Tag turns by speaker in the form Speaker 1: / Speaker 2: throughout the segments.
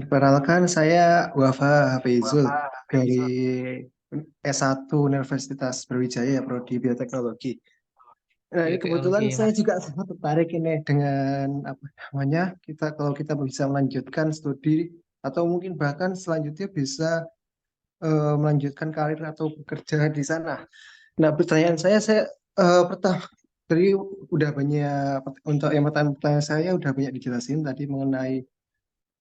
Speaker 1: Perkenalkan, saya Wafa Hafizul dari S1 Universitas Brawijaya, Prodi Bioteknologi. Nah, ini kebetulan
Speaker 2: Bioteknologi,
Speaker 1: saya
Speaker 2: Mas.
Speaker 1: juga sangat tertarik ini dengan apa namanya kalau kita bisa melanjutkan studi atau mungkin bahkan selanjutnya bisa melanjutkan karir atau bekerja di sana. Nah, pertanyaan saya pertama tadi udah banyak untuk yang pertanyaan saya udah banyak dijelasin tadi mengenai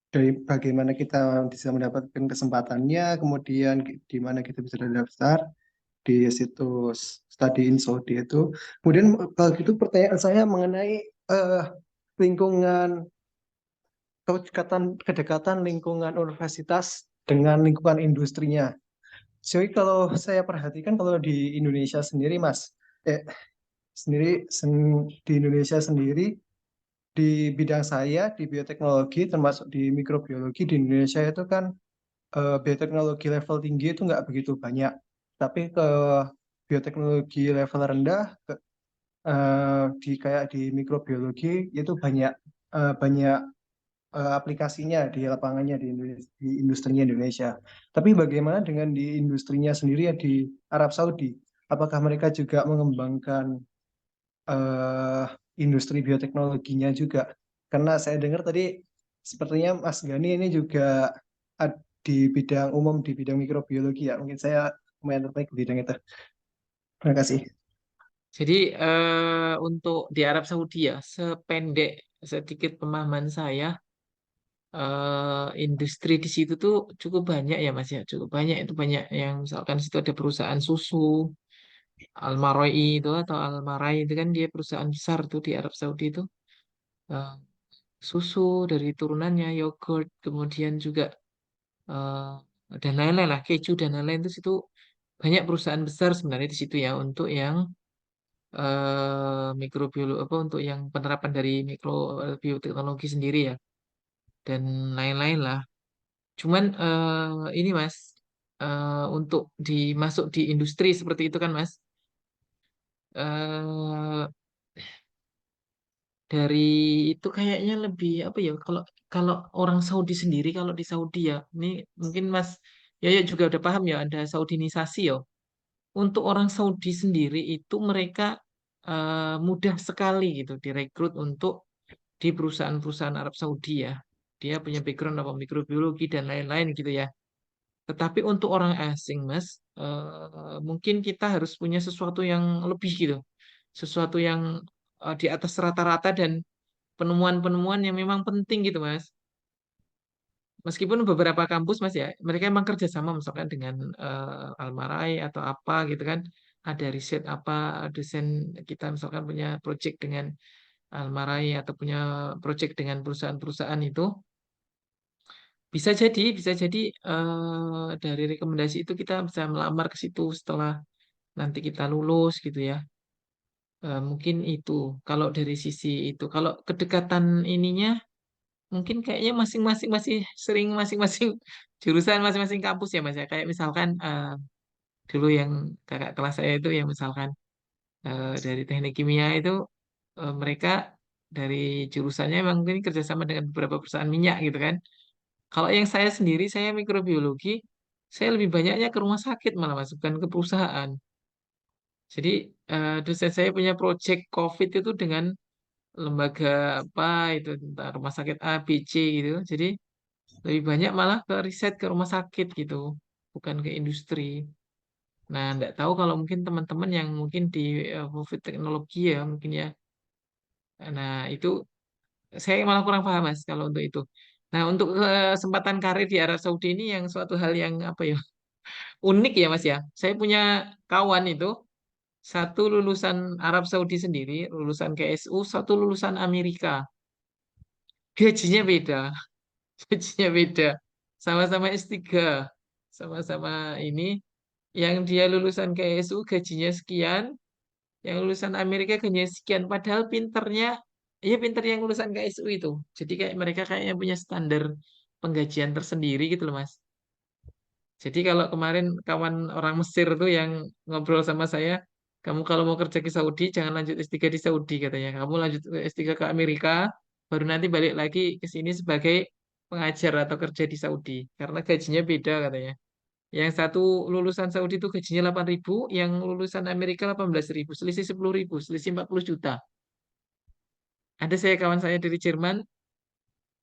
Speaker 1: dari bagaimana kita bisa mendapatkan kesempatannya, kemudian di mana kita bisa daftar di situs Study in Saudi itu. Kemudian kalau gitu pertanyaan saya mengenai eh, lingkungan kedekatan lingkungan universitas dengan lingkungan industrinya. Jadi kalau saya perhatikan kalau di Indonesia sendiri, Mas, di Indonesia sendiri di bidang saya di bioteknologi termasuk di mikrobiologi di Indonesia itu kan bioteknologi level tinggi itu nggak begitu banyak. Tapi ke bioteknologi level rendah, di kayak di mikrobiologi itu banyak aplikasinya di lapangannya di industrinya Indonesia. Tapi bagaimana dengan di industrinya sendiri ya di Arab Saudi? Apakah mereka juga mengembangkan eh, industri bioteknologinya juga? Karena saya dengar tadi sepertinya Mas Gani ini juga di bidang umum di bidang mikrobiologi ya. Mungkin saya lumayan tertarik di bidang itu. Terima kasih.
Speaker 2: Jadi untuk di Arab Saudi ya, sependek sedikit pemahaman saya, industri di situ tuh cukup banyak ya Mas ya, cukup banyak itu banyak yang misalkan situ ada perusahaan susu, Al-Maroi itu atau Al-Marai itu kan dia perusahaan besar tuh di Arab Saudi itu. Eh, Susu dari turunannya, yogurt, kemudian juga dan lain-lain lah, keju dan lain-lain itu situ banyak perusahaan besar sebenarnya di situ ya untuk yang mikrobiologi apa untuk yang penerapan dari bioteknologi sendiri ya dan lain-lain lah. Cuman ini Mas untuk dimasuk di industri seperti itu kan Mas eh dari itu kayaknya lebih apa ya kalau kalau orang Saudi sendiri kalau di Saudi ya ini mungkin Mas ya juga udah paham ya ada Saudinisasi ya. Untuk orang Saudi sendiri itu mereka mudah sekali gitu direkrut untuk di perusahaan-perusahaan Arab Saudi ya. Dia punya background apa mikrobiologi dan lain-lain gitu ya. Tetapi untuk orang asing, Mas, mungkin kita harus punya sesuatu yang lebih gitu. Sesuatu yang di atas rata-rata dan penemuan-penemuan yang memang penting gitu, Mas. Meskipun beberapa kampus, Mas ya, mereka emang kerjasama misalkan dengan Almarai atau apa gitu kan. Ada riset apa, dosen kita misalkan punya project dengan Almarai atau punya project dengan perusahaan-perusahaan itu. Bisa jadi dari rekomendasi itu kita bisa melamar ke situ setelah nanti kita lulus gitu ya. Mungkin itu kalau dari sisi itu. Kalau kedekatan ininya mungkin kayaknya masing-masing masih sering masing-masing jurusan masing-masing kampus ya Mas ya. Kayak misalkan dulu yang kakak kelas saya itu yang misalkan dari teknik kimia itu mereka dari jurusannya memang mungkin kerjasama dengan beberapa perusahaan minyak gitu kan. Kalau yang saya sendiri, saya mikrobiologi, saya lebih banyaknya ke rumah sakit malah Mas, bukan ke perusahaan. Jadi dosen saya punya project COVID itu dengan lembaga apa itu tentang rumah sakit A, B, C gitu. Jadi lebih banyak malah ke riset ke rumah sakit gitu, bukan ke industri. Nah, enggak tahu kalau mungkin teman-teman yang mungkin di COVID teknologi ya mungkin ya. Nah, itu saya malah kurang paham Mas kalau untuk itu. Nah, untuk kesempatan karir di Arab Saudi ini yang suatu hal yang apa ya unik ya Mas ya. Saya punya kawan itu satu lulusan Arab Saudi sendiri, lulusan KSU, satu lulusan Amerika. Gajinya beda, gajinya beda. Sama-sama S3, sama-sama ini. Yang dia lulusan KSU gajinya sekian, yang lulusan Amerika gajinya sekian. Padahal pinternya, ya pinter yang lulusan KSU itu. Jadi kayak mereka kayaknya punya standar penggajian tersendiri gitu loh Mas. Jadi kalau kemarin kawan orang Mesir tuh yang ngobrol sama saya, kamu kalau mau kerja ke Saudi jangan lanjut S3 di Saudi katanya. Kamu lanjut S3 ke Amerika, baru nanti balik lagi ke sini sebagai pengajar atau kerja di Saudi karena gajinya beda katanya. Yang satu lulusan Saudi itu gajinya 8.000, yang lulusan Amerika 18.000, selisih 10.000, selisih 40 juta. Ada saya kawan saya dari Jerman,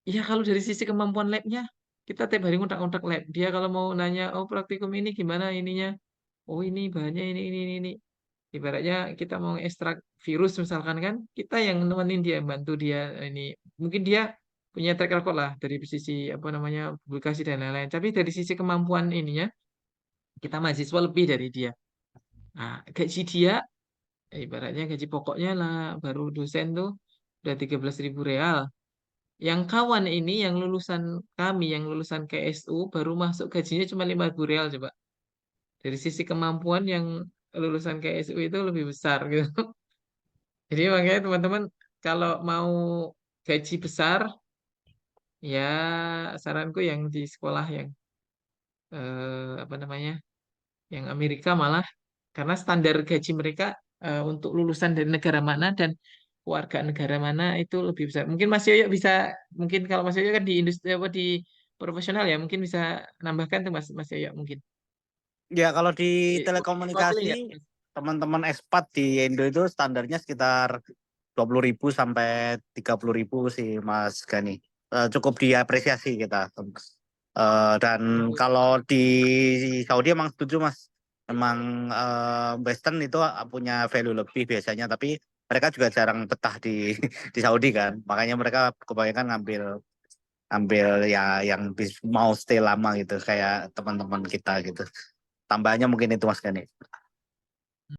Speaker 2: ya kalau dari sisi kemampuan labnya, kita tiap hari ngontak-ngontak lab. Dia kalau mau nanya, oh praktikum ini gimana ininya? Oh ini bahannya ini. Ibaratnya kita mau ekstrak virus misalkan kan, kita yang nemenin dia, bantu dia ini. Mungkin dia punya track record lah dari sisi apa namanya publikasi dan lain-lain. Tapi dari sisi kemampuan ininya, kita mahasiswa lebih dari dia. Nah, gaji dia, ibaratnya gaji pokoknya lah, baru dosen tuh udah 13.000 real. Yang kawan ini, yang lulusan kami, yang lulusan KSU, baru masuk gajinya cuma 5.000 real coba. Dari sisi kemampuan yang lulusan KSU itu lebih besar gitu. Jadi makanya teman-teman kalau mau gaji besar, ya saranku yang di sekolah yang apa namanya, yang Amerika malah karena standar gaji mereka untuk lulusan dari negara mana dan warga negara mana itu lebih besar. Mungkin Mas Yoyo bisa, mungkin kalau Mas Yoyo kan di industri apa di profesional ya, mungkin bisa nambahkan tuh Mas Mas Yoyo mungkin.
Speaker 3: Ya kalau di
Speaker 2: Boleh mewakili
Speaker 3: telekomunikasi
Speaker 2: nggak?
Speaker 3: teman-teman ekspat di Indo itu standarnya sekitar 20.000 sampai 30.000 sih Mas Gani. Cukup diapresiasi kita. Dan kalau di Saudi emang setuju Mas. Emang Western itu punya value lebih biasanya, tapi mereka juga jarang betah di di Saudi kan. Makanya mereka kebanyakan ngambil ambil ya yang mau stay lama gitu kayak teman-teman kita gitu. Tambahannya mungkin itu Mas Gani.